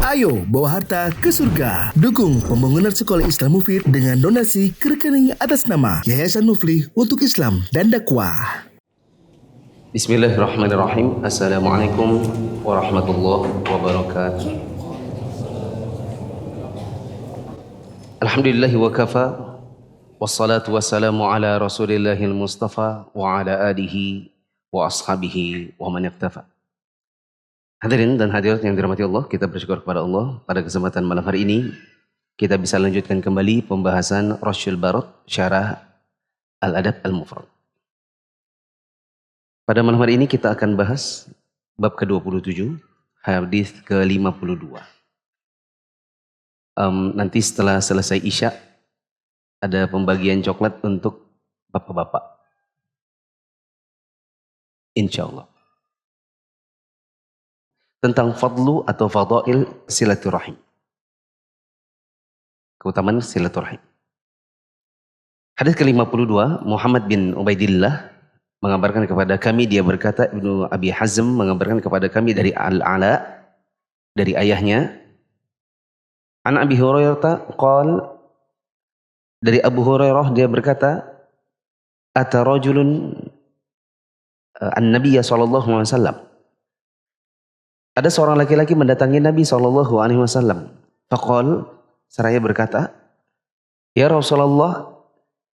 Ayo bawa harta ke surga. Dukung pembangunan sekolah Islam Mufid dengan donasi ke rekening atas nama Yayasan Muflih untuk Islam dan Dakwah. Bismillahirrahmanirrahim. Assalamualaikum warahmatullahi wabarakatuh. Alhamdulillahi wa kafa. Wassalatu wassalamu ala rasulillahil mustafa wa ala alihi wa ashabihi wa man iktafa. Hadirin dan hadirat yang dirahmati Allah, kita bersyukur kepada Allah pada kesempatan malam hari ini kita bisa lanjutkan kembali pembahasan Rasyul Barad Syarah Al-Adab Al-Mufrad. Pada malam hari ini kita akan bahas bab ke-27, hadis ke-52. Nanti setelah selesai Isya ada pembagian coklat untuk bapak-bapak. Insya Allah. Tentang fadlu atau fadail silaturahim. Keutamaan silaturahim. Hadis ke-52, Muhammad bin Ubaidillah mengabarkan kepada kami, dia berkata, Ibnu Abi Hazm mengabarkan kepada kami dari Al-Ala, dari ayahnya. An Abi Hurairah qala, dari Abu Hurairah dia berkata, ata rajulun an-nabiyya sallallahu alaihi wasallam. Ada seorang laki-laki mendatangi Nabi sallallahu alaihi wasallam. Faqal, seraya berkata, ya Rasulullah,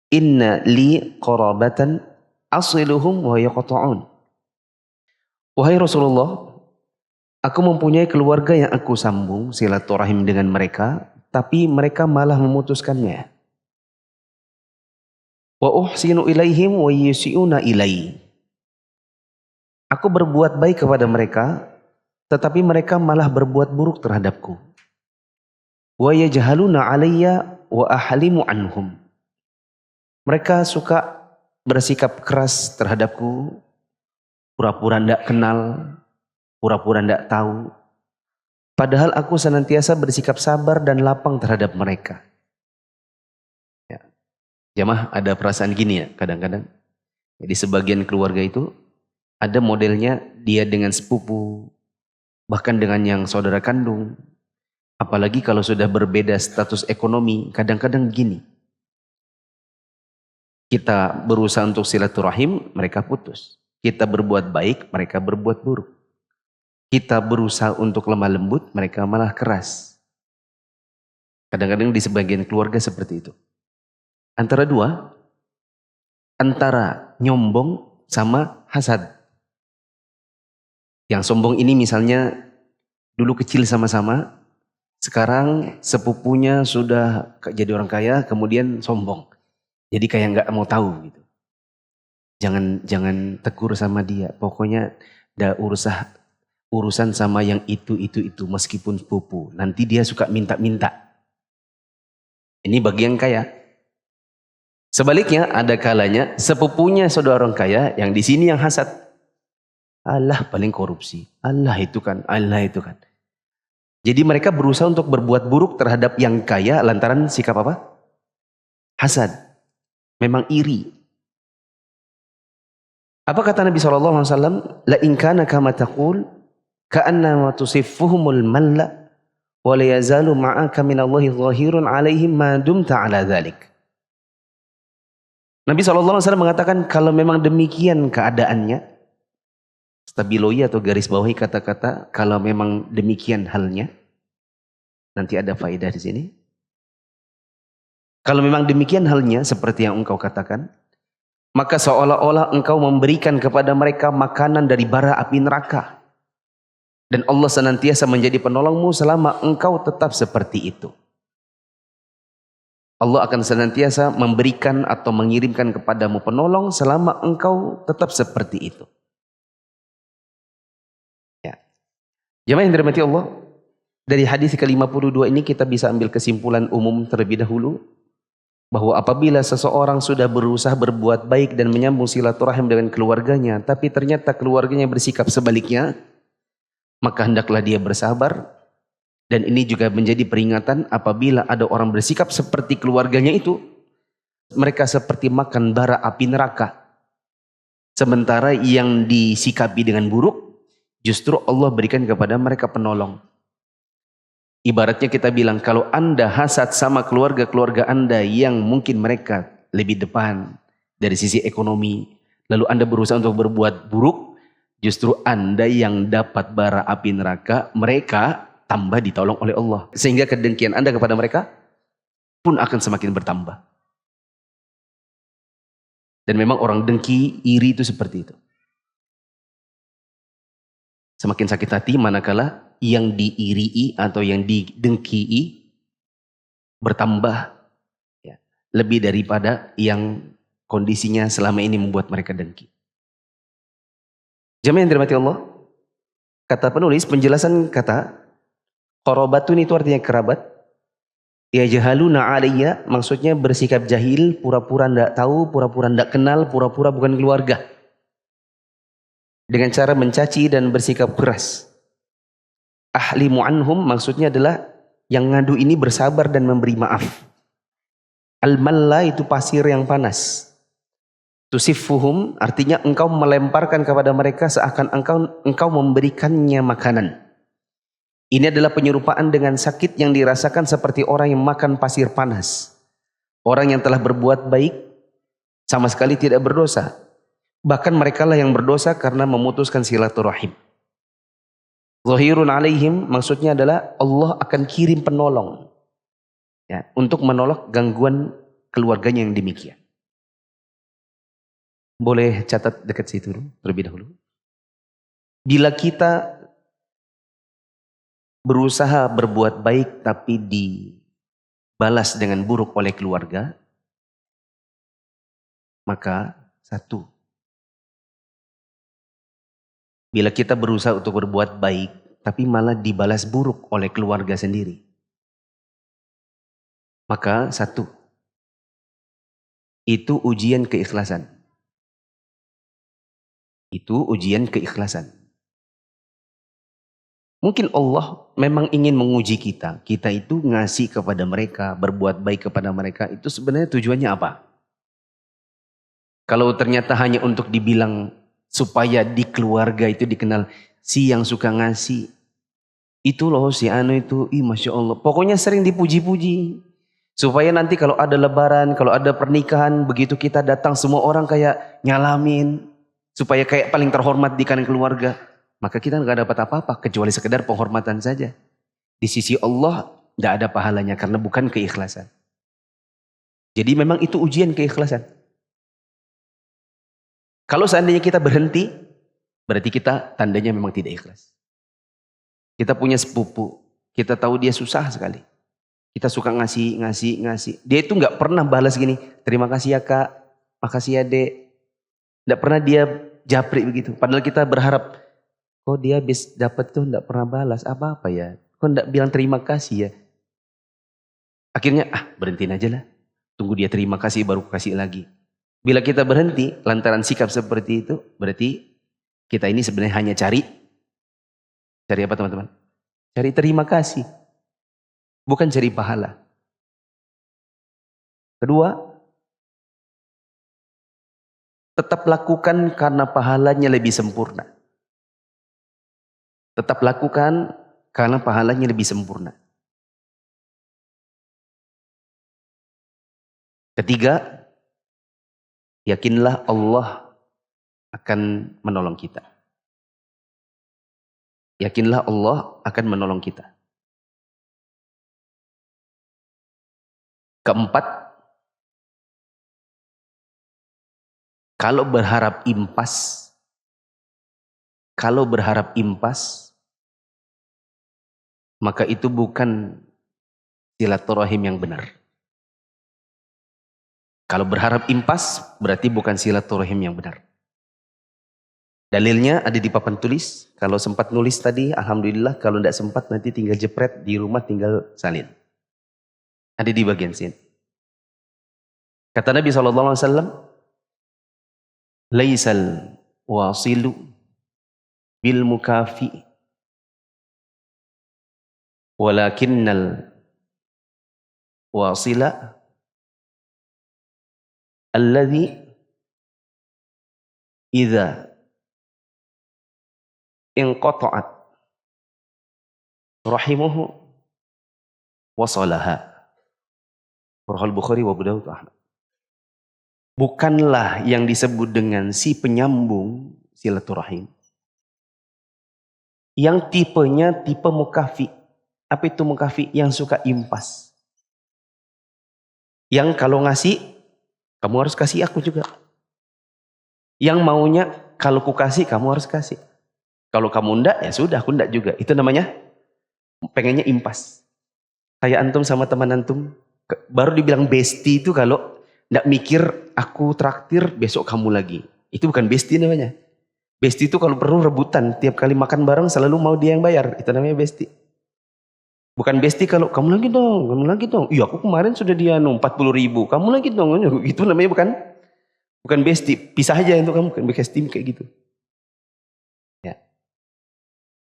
inna li qarabatan asiluhum wa yaqta'un. Wahai Rasulullah, aku mempunyai keluarga yang aku sambung silaturahim dengan mereka, tapi mereka malah memutuskannya. Wa uhsinu ilaihim wa yusi'una ilai. Aku berbuat baik kepada mereka, tetapi mereka malah berbuat buruk terhadapku. Wa yajhaluna alayya wa ahlimu anhum. Mereka suka bersikap keras terhadapku, pura-pura tidak kenal, pura-pura tidak tahu. Padahal aku senantiasa bersikap sabar dan lapang terhadap mereka. Ya. Jamaah, ada perasaan gini ya kadang-kadang. Jadi sebagian keluarga itu ada modelnya dia dengan sepupu, bahkan dengan yang saudara kandung. Apalagi kalau sudah berbeda status ekonomi, kadang-kadang gini. Kita berusaha untuk silaturahim, mereka putus. Kita berbuat baik, mereka berbuat buruk. Kita berusaha untuk lemah lembut, mereka malah keras. Kadang-kadang di sebagian keluarga seperti itu. Antara dua, antara nyombong sama hasad. Yang sombong ini misalnya dulu kecil sama-sama, sekarang sepupunya sudah jadi orang kaya, kemudian sombong. Jadi kayak nggak mau tahu gitu. Jangan tegur sama dia. Pokoknya ada urusan sama yang itu meskipun sepupu. Nanti dia suka minta-minta. Ini bagi yang kaya. Sebaliknya ada kalanya sepupunya saudara orang kaya, yang di sini yang hasad. Allah paling korupsi. Allah itu kan. Jadi mereka berusaha untuk berbuat buruk terhadap yang kaya lantaran sikap apa? Hasad. Memang iri. Apa kata Nabi SAW? La in kana kama taqul ka'annama tusiffuhumul malla wa la yazalu ma'aka minallahi zahirun alaihim ma dumta ala dhalik. Nabi SAW mengatakan kalau memang demikian keadaannya, stabiloi atau garis bawahi kata-kata kalau memang demikian halnya. Nanti ada faedah di sini. Kalau memang demikian halnya seperti yang engkau katakan, maka seolah-olah engkau memberikan kepada mereka makanan dari bara api neraka. Dan Allah senantiasa menjadi penolongmu selama engkau tetap seperti itu. Allah akan senantiasa memberikan atau mengirimkan kepadamu penolong selama engkau tetap seperti itu. Jemaah yang dirahmati Allah, dari hadis ke-52 ini kita bisa ambil kesimpulan umum terlebih dahulu, bahwa apabila seseorang sudah berusaha berbuat baik dan menyambung silaturahim dengan keluarganya, tapi ternyata keluarganya bersikap sebaliknya, maka hendaklah dia bersabar. Dan ini juga menjadi peringatan apabila ada orang bersikap seperti keluarganya itu, mereka seperti makan bara api neraka. Sementara yang disikapi dengan buruk, justru Allah berikan kepada mereka penolong. Ibaratnya kita bilang, kalau Anda hasad sama keluarga-keluarga Anda yang mungkin mereka lebih depan dari sisi ekonomi, lalu Anda berusaha untuk berbuat buruk, justru Anda yang dapat bara api neraka, mereka tambah ditolong oleh Allah. Sehingga kedengkian Anda kepada mereka pun akan semakin bertambah. Dan memang orang dengki, iri itu seperti itu. Semakin sakit hati manakala yang diirii atau yang didengkii bertambah, ya, lebih daripada yang kondisinya selama ini membuat mereka dengki. Jemaah yang dirahmati Allah, kata penulis, penjelasan kata qarabatun itu artinya kerabat. Ya jahaluna alayya, maksudnya bersikap jahil, pura-pura ndak tahu, pura-pura ndak kenal, pura-pura bukan keluarga. Dengan cara mencaci dan bersikap keras. Ahlimu anhum, maksudnya adalah yang ngadu ini bersabar dan memberi maaf. Al-malla itu pasir yang panas. Tusifuhum artinya engkau melemparkan kepada mereka seakan engkau memberikannya makanan. Ini adalah penyerupaan dengan sakit yang dirasakan seperti orang yang makan pasir panas. Orang yang telah berbuat baik sama sekali tidak berdosa. Bahkan mereka lah yang berdosa karena memutuskan silaturahim. Zahirun alaihim maksudnya adalah Allah akan kirim penolong, ya, untuk menolak gangguan keluarganya yang demikian. Boleh catat dekat situ terlebih dahulu. Bila kita berusaha berbuat baik tapi dibalas dengan buruk oleh keluarga, maka satu, bila kita berusaha untuk berbuat baik tapi malah dibalas buruk oleh keluarga sendiri, maka satu, itu ujian keikhlasan. Itu ujian keikhlasan. Mungkin Allah memang ingin menguji kita. Kita itu ngasih kepada mereka, berbuat baik kepada mereka, itu sebenarnya tujuannya apa? Kalau ternyata hanya untuk dibilang supaya di keluarga itu dikenal si yang suka ngasih. Itu loh si anu itu, Masya Allah. Pokoknya sering dipuji-puji. Supaya nanti kalau ada lebaran, kalau ada pernikahan, begitu kita datang semua orang kayak nyalamin. Supaya kayak paling terhormat di kalangan keluarga. Maka kita nggak dapat apa-apa kecuali sekedar penghormatan saja. Di sisi Allah nggak ada pahalanya karena bukan keikhlasan. Jadi memang itu ujian keikhlasan. Kalau seandainya kita berhenti, berarti kita tandanya memang tidak ikhlas. Kita punya sepupu, kita tahu dia susah sekali. Kita suka ngasih. Dia itu nggak pernah balas gini, terima kasih ya kak, makasih ya dek. Nggak pernah dia japri begitu. Padahal kita berharap, kok dia habis dapat tuh nggak pernah balas apa-apa ya. Kok nggak bilang terima kasih ya. Akhirnya berhentiin aja lah. Tunggu dia terima kasih baru kasih lagi. Bila kita berhenti lantaran sikap seperti itu, berarti kita ini sebenarnya hanya cari apa teman-teman? Cari terima kasih. Bukan cari pahala. Kedua, tetap lakukan karena pahalanya lebih sempurna. Tetap lakukan karena pahalanya lebih sempurna. Ketiga, yakinlah Allah akan menolong kita. Yakinlah Allah akan menolong kita. Keempat, kalau berharap impas, maka itu bukan silaturahim yang benar. Kalau berharap impas, berarti bukan silaturahim yang benar. Dalilnya ada di papan tulis. Kalau sempat nulis tadi, alhamdulillah. Kalau tidak sempat, nanti tinggal jepret di rumah, tinggal salin. Ada di bagian sini. Kata Nabi SAW, Laisal wasilu bil mukafi, walakinnal wasila alladhi idza inqata'at rahimuhu wasalaha. Rawahul Bukhari wa Abu Dawud Ahmad. Bukanlah yang disebut dengan si penyambung silaturahim yang tipenya tipe mukafi. Apa itu mukafi? Yang suka impas. Yang kalau ngasih, kamu harus kasih aku juga. Yang maunya kalau ku kasih, kamu harus kasih. Kalau kamu ndak, ya sudah aku ndak juga. Itu namanya pengennya impas. Kayak antum sama teman antum, baru dibilang bestie itu kalau ndak mikir aku traktir besok kamu lagi. Itu bukan bestie namanya. Bestie itu kalau perlu rebutan, tiap kali makan bareng selalu mau dia yang bayar. Itu namanya bestie. Bukan bestie kalau kamu lagi dong. Iya aku kemarin sudah dia 40.000, kamu lagi dong. Itu namanya bukan bestie. Pisah aja untuk kamu, bukan bestie kayak gitu. Ya.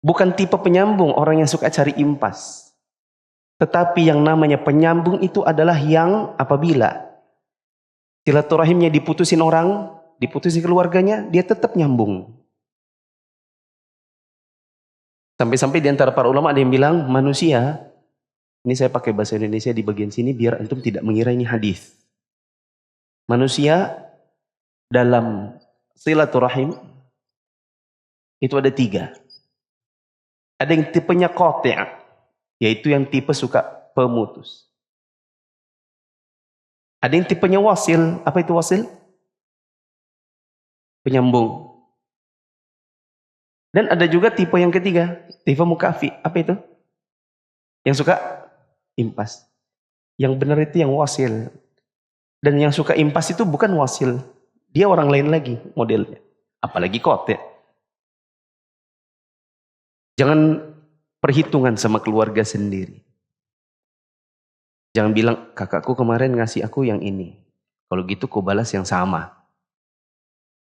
Bukan tipe penyambung orang yang suka cari impas. Tetapi yang namanya penyambung itu adalah yang apabila silaturahimnya diputusin orang, diputusin keluarganya, dia tetap nyambung. Sampai-sampai di antara para ulama ada yang bilang manusia, ini saya pakai bahasa Indonesia di bagian sini biar antum tidak mengira ini hadis. Manusia dalam silaturahim itu ada 3. Ada yang tipenya qati', yaitu yang tipe suka pemutus. Ada yang tipenya wasil. Apa itu wasil? Penyambung. Dan ada juga tipe yang ketiga, tipe mukafi. Apa itu? Yang suka impas. Yang benar itu yang wasil. Dan yang suka impas itu bukan wasil. Dia orang lain lagi modelnya. Apalagi qati'. Jangan perhitungan sama keluarga sendiri. Jangan bilang, kakakku kemarin ngasih aku yang ini. Kalau gitu kau balas yang sama.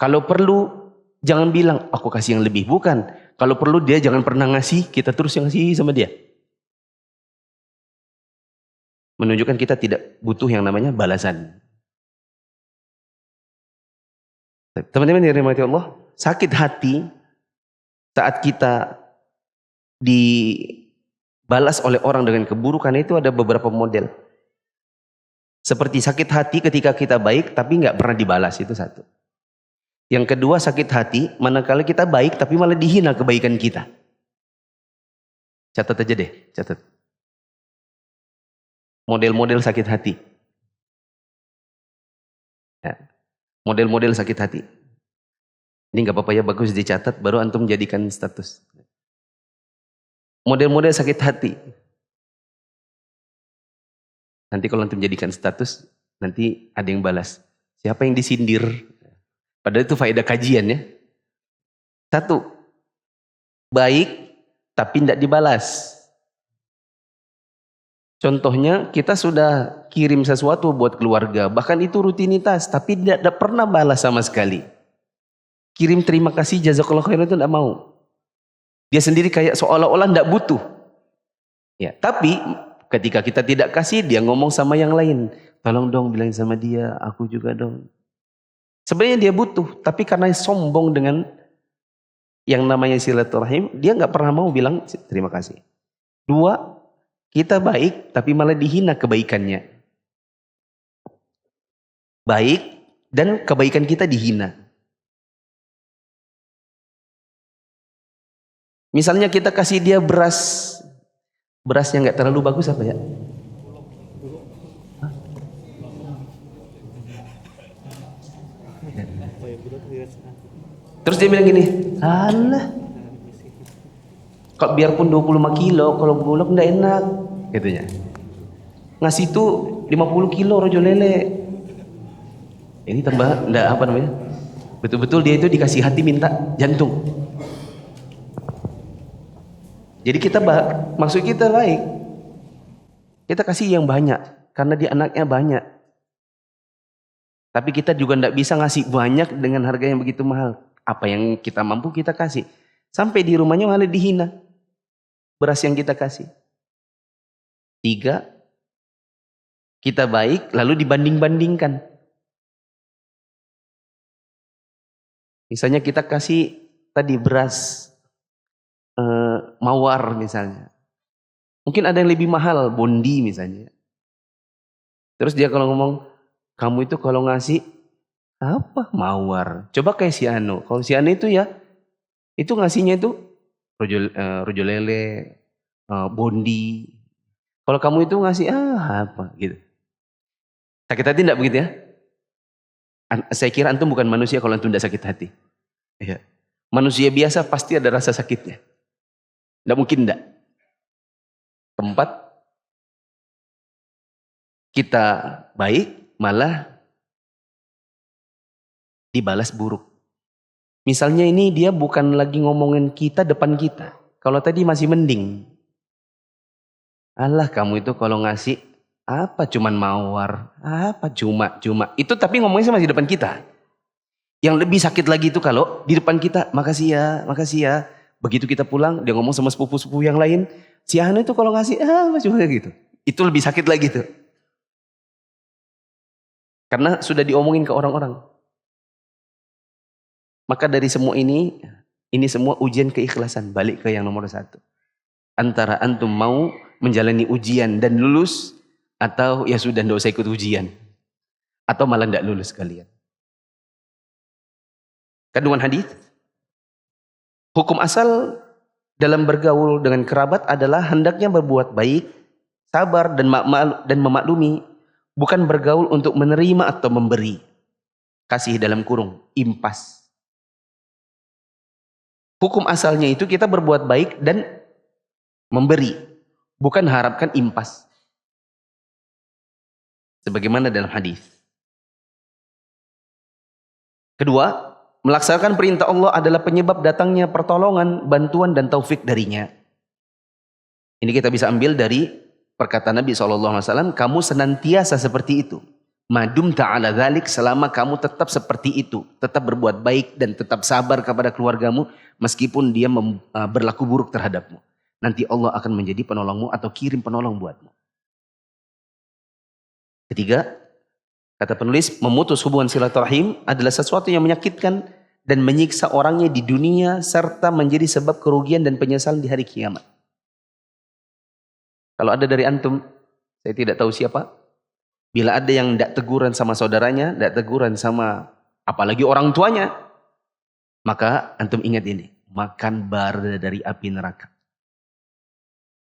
Kalau perlu, jangan bilang, aku kasih yang lebih. Bukan. Kalau perlu dia jangan pernah ngasih, kita terus yang ngasih sama dia. Menunjukkan kita tidak butuh yang namanya balasan. Teman-teman yang dirahmati Allah, sakit hati saat kita dibalas oleh orang dengan keburukan itu ada beberapa model. Seperti sakit hati ketika kita baik tapi nggak pernah dibalas, itu satu. Yang kedua sakit hati manakala kita baik tapi malah dihina kebaikan kita. Catat aja deh, catat. Model-model sakit hati. Ya. Model-model sakit hati. Ini nggak apa-apa ya, bagus dicatat baru antum jadikan status. Model-model sakit hati. Nanti kalau antum jadikan status, nanti ada yang balas. Siapa yang disindir? Padahal itu faedah kajian ya. Satu, baik tapi tidak dibalas. Contohnya kita sudah kirim sesuatu buat keluarga, bahkan itu rutinitas, tapi tidak pernah balas sama sekali. Kirim terima kasih jazakallah khairan itu tidak mau. Dia sendiri kayak seolah-olah tidak butuh. Ya, tapi ketika kita tidak kasih, dia ngomong sama yang lain. Tolong dong bilangin sama dia, aku juga dong. Sebenarnya dia butuh, tapi karena sombong dengan yang namanya silaturahim, dia nggak pernah mau bilang terima kasih. 2, kita baik, tapi malah dihina kebaikannya. Baik dan kebaikan kita dihina. Misalnya kita kasih dia beras yang nggak terlalu bagus apa ya? Terus dia bilang gini, alah, kok biarpun 25 kilo, kalau bulog nggak enak, katanya. Ngasih tuh 50 kilo rojo lele. Ini tambah, nggak apa namanya? Betul-betul dia itu dikasih hati minta jantung. Jadi kita maksud kita baik. Kita kasih yang banyak karena dia anaknya banyak. Tapi kita juga tidak bisa ngasih banyak dengan harga yang begitu mahal. Apa yang kita mampu kita kasih. Sampai di rumahnya malah dihina beras yang kita kasih. 3, kita baik lalu dibanding-bandingkan. Misalnya kita kasih tadi beras mawar misalnya. Mungkin ada yang lebih mahal, bondi misalnya. Terus dia kalau ngomong, kamu itu kalau ngasih apa? Mawar. Coba kayak si Anu. Kalau si Anu itu ya, itu ngasihnya itu rojo lele, bondi. Kalau kamu itu ngasih apa gitu. Sakit hati enggak begitu ya? Saya kira antum bukan manusia kalau antum tidak sakit hati. Ya. Manusia biasa pasti ada rasa sakitnya. Tidak mungkin enggak. Keempat, kita baik malah dibalas buruk. Misalnya ini dia bukan lagi ngomongin kita depan kita. Kalau tadi masih mending. Allah kamu itu kalau ngasih apa cuman mawar, apa cuma. Itu tapi ngomongnya masih depan kita. Yang lebih sakit lagi itu kalau di depan kita, makasih ya. Begitu kita pulang, dia ngomong sama sepupu-sepupu yang lain, si Anu itu kalau ngasih apa cuma gitu. Itu lebih sakit lagi tuh. Karena sudah diomongin ke orang-orang. Maka dari semua ini semua ujian keikhlasan. Balik ke yang nomor 1. Antara antum mau menjalani ujian dan lulus, atau ya sudah tidak usah ikut ujian. Atau malah tidak lulus kalian. Kandungan hadis, hukum asal dalam bergaul dengan kerabat adalah hendaknya berbuat baik, sabar dan memaklumi, bukan bergaul untuk menerima atau memberi. Kasih dalam kurung, impas. Hukum asalnya itu kita berbuat baik dan memberi, bukan harapkan impas. Sebagaimana dalam hadis. Kedua, melaksanakan perintah Allah adalah penyebab datangnya pertolongan, bantuan dan taufik darinya. Ini kita bisa ambil dari perkataan Nabi SAW, kamu senantiasa seperti itu. Madum ta'ala dzalik, selama kamu tetap seperti itu, tetap berbuat baik dan tetap sabar kepada keluargamu meskipun dia berlaku buruk terhadapmu. Nanti Allah akan menjadi penolongmu atau kirim penolong buatmu. Ketiga, kata penulis, memutus hubungan silaturahim adalah sesuatu yang menyakitkan dan menyiksa orangnya di dunia serta menjadi sebab kerugian dan penyesalan di hari kiamat. Kalau ada dari antum, saya tidak tahu siapa, bila ada yang tidak teguran sama saudaranya, tidak teguran sama apalagi orang tuanya, maka antum ingat ini, makan bara dari api neraka.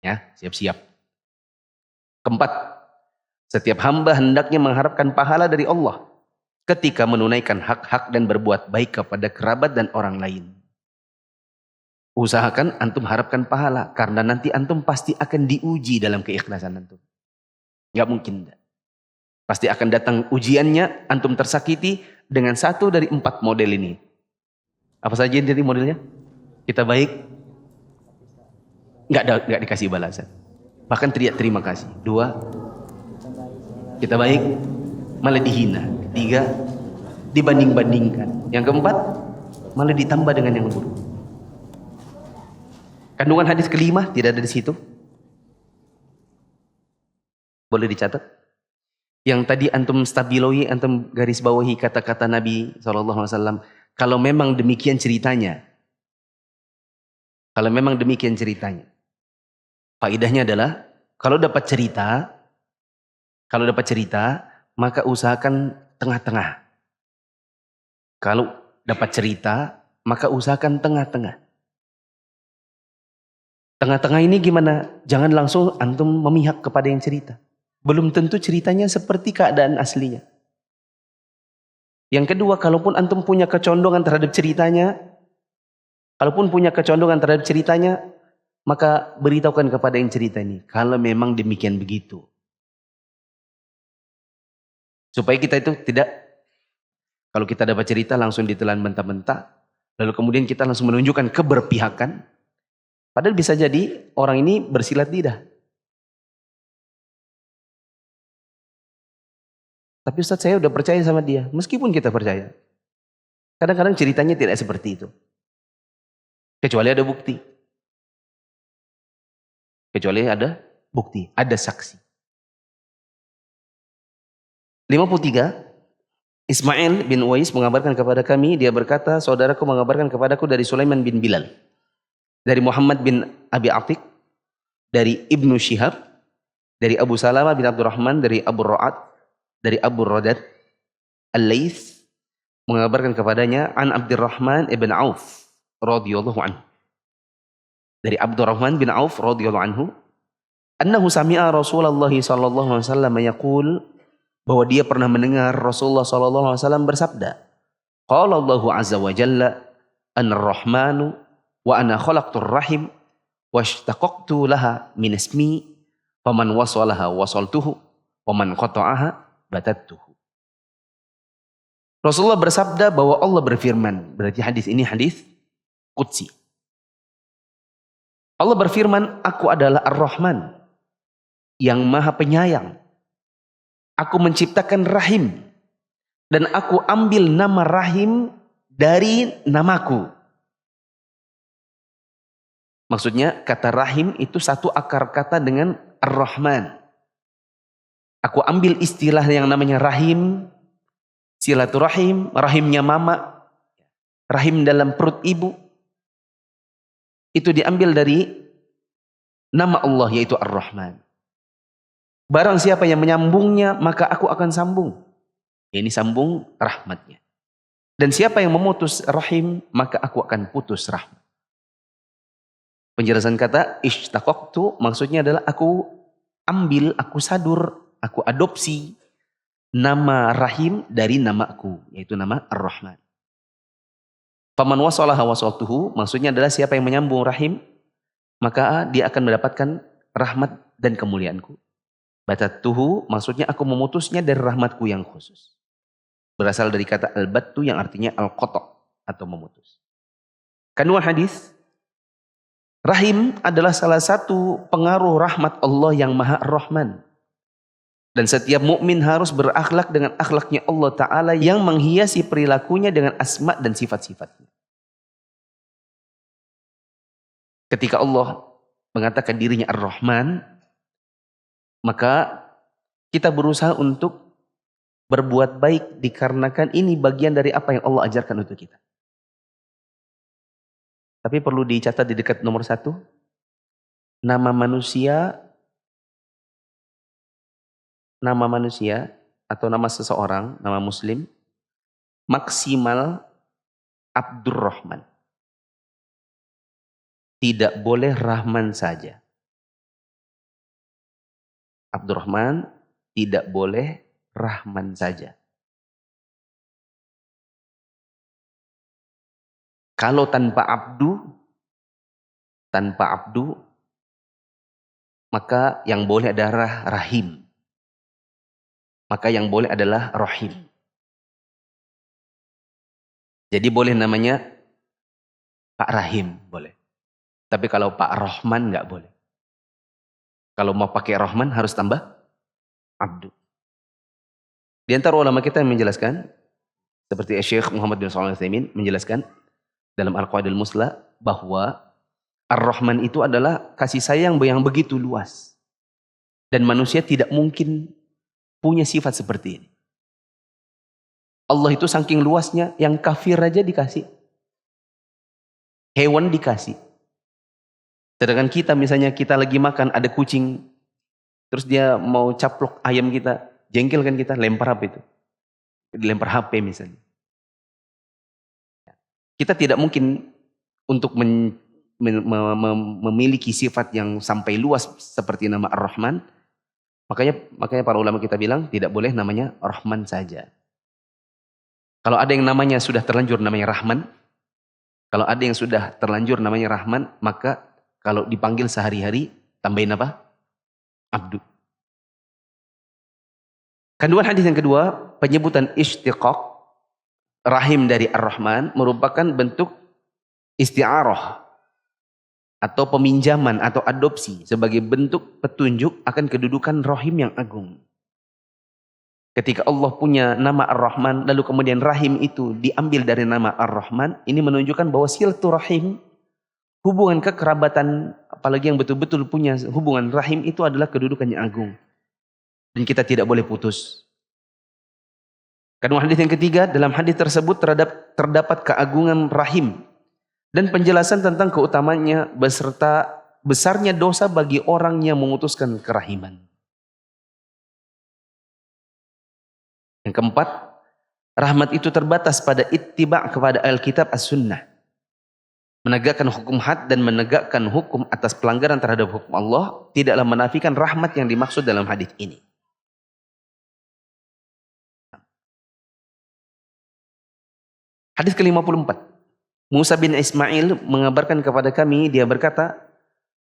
Ya, siap-siap. Keempat, setiap hamba hendaknya mengharapkan pahala dari Allah ketika menunaikan hak-hak dan berbuat baik kepada kerabat dan orang lain. Usahakan antum harapkan pahala, karena nanti antum pasti akan diuji dalam keikhlasan antum. Gak mungkin. Pasti akan datang ujiannya, antum tersakiti dengan satu dari 4 model ini. Apa saja jadi modelnya? Kita baik, gak dikasih balasan. Bahkan teriak terima kasih. 2, kita baik, malah dihina. 3, dibanding-bandingkan. Yang keempat, malah ditambah dengan yang buruk. Kandungan hadis kelima tidak ada di situ. Boleh dicatat. Yang tadi antum stabiloi, antum garis bawahi kata-kata Nabi SAW. Kalau memang demikian ceritanya. Faedahnya adalah, kalau dapat cerita, maka usahakan tengah-tengah. Kalau dapat cerita, maka usahakan tengah-tengah. Tengah-tengah ini gimana? Jangan langsung antum memihak kepada yang cerita. Belum tentu ceritanya seperti keadaan aslinya. Yang kedua, kalaupun antum punya kecondongan terhadap ceritanya, maka beritahukan kepada yang cerita ini, kalau memang demikian begitu. Supaya kita itu tidak, kalau kita dapat cerita langsung ditelan mentah-mentah, lalu kemudian kita langsung menunjukkan keberpihakan, padahal bisa jadi orang ini bersilat lidah. Tapi Ustaz, saya udah percaya sama dia, meskipun kita percaya. Kadang-kadang ceritanya tidak seperti itu. Kecuali ada bukti. Ada saksi. 53, Ismail bin Uwais mengabarkan kepada kami, dia berkata, saudaraku mengabarkan kepadaku dari Sulaiman bin Bilal, dari Muhammad bin Abi Atiq, dari Ibnu Syihab, dari Abu Salamah bin Abdurrahman, dari Abu Ra'ad, dari Abu Radad Al-Laits mengabarkan kepadanya an Abdurrahman ibn Auf radhiyallahu anhu. Dari Abdurrahman bin Auf radhiyallahu anhu, annahu sami'a Rasulullah sallallahu alaihi wasallam yaqul, bahwa dia pernah mendengar Rasulullah sallallahu alaihi wasallam bersabda, qala Allahu azza wa jalla, Ar-Rahmanu wa ana khalaqtur rahim washtaqaqtu laha min ismi faman wasalaha wasaltuhu waman qata'aha batattuhu. Rasulullah bersabda bahwa Allah berfirman, berarti hadis ini hadis qudsi. Allah berfirman, aku adalah Ar-Rahman yang maha penyayang. Aku menciptakan rahim dan aku ambil nama rahim dari namaku. Maksudnya kata rahim itu satu akar kata dengan Ar-Rahman. Aku ambil istilah yang namanya rahim, silaturahim, rahimnya mama, rahim dalam perut ibu. Itu diambil dari nama Allah yaitu Ar-Rahman. Barang siapa yang menyambungnya maka aku akan sambung. Ini sambung rahmatnya. Dan siapa yang memutus rahim maka aku akan putus rahmat. Penjelasan kata ishtaqaqtu maksudnya adalah aku ambil, aku sadur, aku adopsi nama rahim dari namaku, yaitu nama Ar-Rahman. Faman wasalaha wasaltuhu maksudnya adalah siapa yang menyambung rahim maka dia akan mendapatkan rahmat dan kemuliaanku. Batattuhu maksudnya aku memutusnya dari rahmatku yang khusus. Berasal dari kata al-battu yang artinya al-qata' atau memutus. Kandungan hadis, rahim adalah salah satu pengaruh rahmat Allah yang Maha Ar-Rahman. Dan setiap mukmin harus berakhlak dengan akhlaknya Allah Ta'ala yang menghiasi perilakunya dengan asma dan sifat-sifatnya. Ketika Allah mengatakan dirinya Ar-Rahman, maka kita berusaha untuk berbuat baik dikarenakan ini bagian dari apa yang Allah ajarkan untuk kita. Tapi perlu dicatat di dekat nomor 1, nama manusia atau nama seseorang, nama muslim, maksimal Abdurrahman. Tidak boleh Rahman saja. Abdurrahman tidak boleh Rahman saja. Kalau tanpa abdu, maka yang boleh adalah rahim. Maka yang boleh adalah rahim. Jadi boleh namanya Pak Rahim, boleh. Tapi kalau Pak Rahman nggak boleh. Kalau mau pakai Rahman harus tambah abdu. Di antara ulama kita yang menjelaskan, seperti Syekh Muhammad bin Shalih Al-Utsaimin menjelaskan dalam Al-Qawaidul Musla bahwa Ar-Rahman itu adalah kasih sayang yang begitu luas. Dan manusia tidak mungkin punya sifat seperti ini. Allah itu saking luasnya, yang kafir aja dikasih. Hewan dikasih. Sedangkan kita misalnya kita lagi makan ada kucing, terus dia mau caplok ayam kita, jengkel kan kita, lempar apa itu? Dilempar HP misalnya. Kita tidak mungkin untuk memiliki sifat yang sampai luas seperti nama Ar-Rahman. Makanya para ulama kita bilang tidak boleh namanya Rahman saja. Kalau ada yang namanya sudah terlanjur namanya Rahman, kalau ada yang sudah terlanjur namanya Rahman, maka kalau dipanggil sehari-hari tambahin apa? Abdu. Kandungan hadis yang kedua, penyebutan istiqaq rahim dari Ar-Rahman merupakan bentuk isti'arah atau peminjaman atau adopsi sebagai bentuk petunjuk akan kedudukan rahim yang agung. Ketika Allah punya nama Ar-Rahman lalu kemudian rahim itu diambil dari nama Ar-Rahman, ini menunjukkan bahwa silaturahim, hubungan kekerabatan, apalagi yang betul-betul punya hubungan rahim itu adalah kedudukan yang agung. Dan kita tidak boleh putus. Kandungan hadis yang ketiga, dalam hadis tersebut terdapat keagungan rahim dan penjelasan tentang keutamanya beserta besarnya dosa bagi orang yang memutuskan kerahiman. Yang keempat, rahmat itu terbatas pada ittiba' kepada Alkitab as-sunnah. Menegakkan hukum had dan menegakkan hukum atas pelanggaran terhadap hukum Allah tidaklah menafikan rahmat yang dimaksud dalam hadis ini. Hadis ke-54. Musa bin Ismail mengabarkan kepada kami, dia berkata,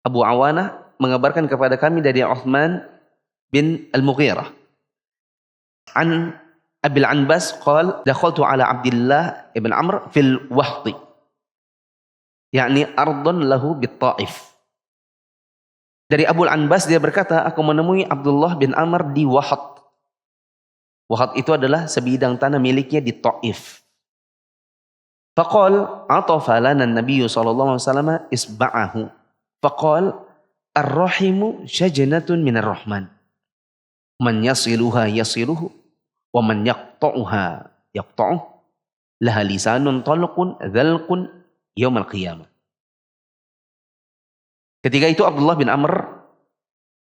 Abu Awanah mengabarkan kepada kami dari Uthman bin Al-Mughirah. An Abil Anbas qala dakhaltu ala Abdullah ibn Amr fil Wahti. Yakni ardun lahu bit Taif. Dari Abu Anbas dia berkata, aku menemui Abdullah bin Amr di Wahat. Wahat itu adalah sebidang tanah miliknya di Taif. Faqal atafa lana an-nabiy sallallahu alaihi wasallam isba'ahu. Faqal ar-rahimu shajanatun minar rahman. Man yasiluha yasiluhu wa man yaqta'uha yaqta'uh. Laha lisanun talqun dzalqun yaumil qiyamah. Ketika itu Abdullah bin Amr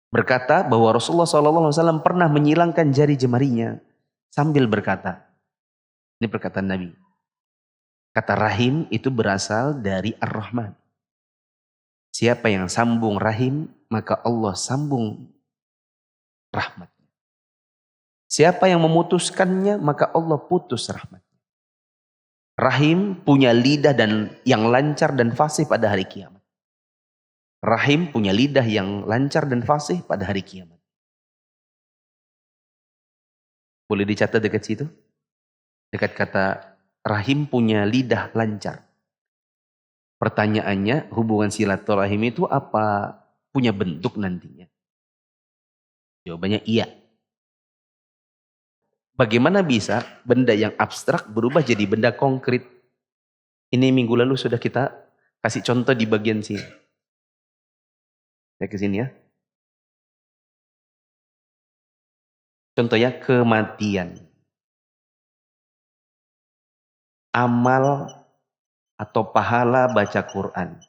berkata bahwa Rasulullah SAW pernah menyilangkan jari jemarinya sambil berkata, ini perkataan Nabi, kata rahim itu berasal dari Ar-Rahman. Siapa yang sambung rahim, maka Allah sambung rahmatnya. Siapa yang memutuskannya, maka Allah putus rahmatnya. Rahim punya lidah dan yang lancar dan fasih pada hari kiamat. Rahim punya lidah yang lancar dan fasih pada hari kiamat. Boleh dicatat dekat situ? Dekat kata rahim punya lidah lancar. Pertanyaannya, hubungan silaturahim itu apa punya bentuk nantinya? Jawabannya iya. Bagaimana bisa benda yang abstrak berubah jadi benda konkret? Ini minggu lalu sudah kita kasih contoh di bagian sini. Saya ke sini ya. Contohnya kematian. Amal atau pahala baca Quran.